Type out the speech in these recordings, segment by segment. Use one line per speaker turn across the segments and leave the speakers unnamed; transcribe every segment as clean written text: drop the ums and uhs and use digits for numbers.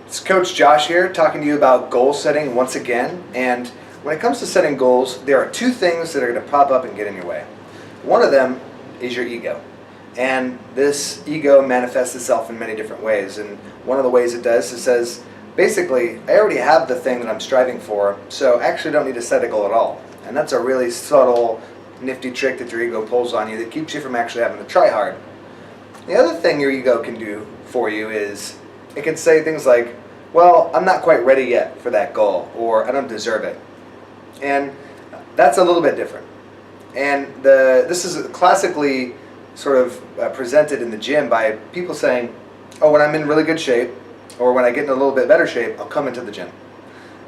It's Coach Josh here talking to you about goal setting once again. And when it comes to setting goals, there are two things that are going to pop up and get in your way. One of them is your ego. And this ego manifests itself in many different ways. And one of the ways it does is says, basically, I already have the thing that I'm striving for, so I actually don't need to set a goal at all. And that's a really subtle, nifty trick that your ego pulls on you that keeps you from actually having to try hard. The other thing your ego can do for you is it can say things like, well, I'm not quite ready yet for that goal, or I don't deserve it. And that's a little bit different. And this is classically sort of presented in the gym by people saying, oh, when I'm in really good shape, or when I get in a little bit better shape, I'll come into the gym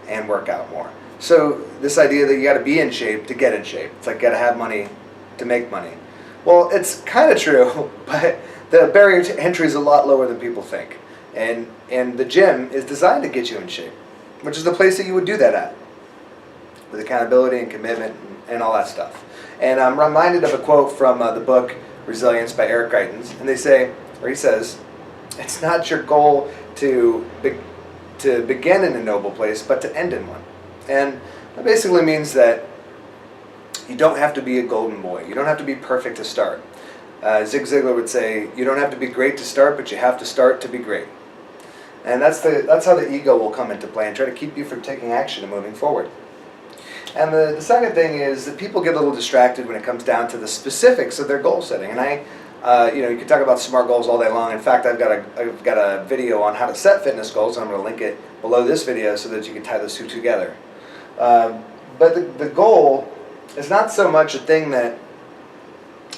and work out more. So this idea that you got to be in shape to get in shape. It's like you got to have money to make money. Well, it's kind of true, but the barrier to entry is a lot lower than people think. And the gym is designed to get you in shape, which is the place that you would do that at, with accountability and commitment and all that stuff. And I'm reminded of a quote from the book Resilience by Eric Greitens, and he says, it's not your goal to begin in a noble place, but to end in one. And that basically means that you don't have to be a golden boy. You don't have to be perfect to start. Zig Ziglar would say, you don't have to be great to start, but you have to start to be great. And that's how the ego will come into play and try to keep you from taking action and moving forward. And the second thing is that people get a little distracted when it comes down to the specifics of their goal setting. And you can talk about SMART goals all day long. In fact, I've got a video on how to set fitness goals, and I'm going to link it below this video so that you can tie those two together. But the goal is not so much a thing that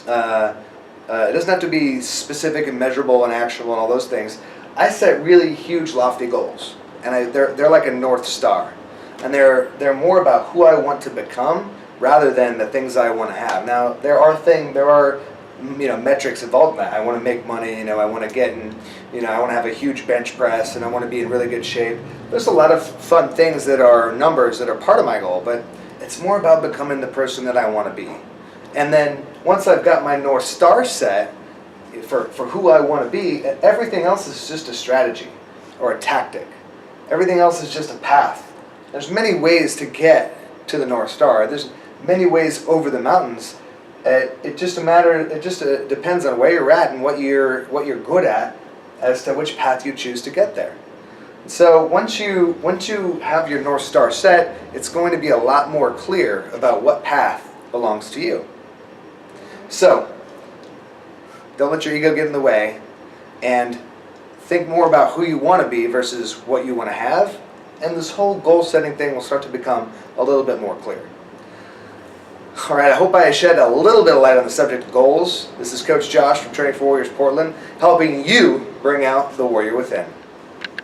it doesn't have to be specific and measurable and actionable and all those things. I set really huge, lofty goals, and they're like a North Star, and they're more about who I want to become rather than the things I want to have. Now there are metrics involved in that. I want to make money. I want to get in. I want to have a huge bench press, and I want to be in really good shape. There's a lot of fun things that are numbers that are part of my goal, but it's more about becoming the person that I want to be. And then once I've got my North Star set for who I want to be, everything else is just a strategy or a tactic. Everything else is just a path. There's many ways to get to the North Star. There's many ways over the mountains. It just depends on where you're at and what you're good at as to which path you choose to get there. So once you have your North Star set, it's going to be a lot more clear about what path belongs to you. So don't let your ego get in the way, and think more about who you want to be versus what you want to have, and this whole goal setting thing will start to become a little bit more clear. All right, I hope I shed a little bit of light on the subject of goals. This is Coach Josh from Training for Warriors Portland, helping you bring out the warrior within.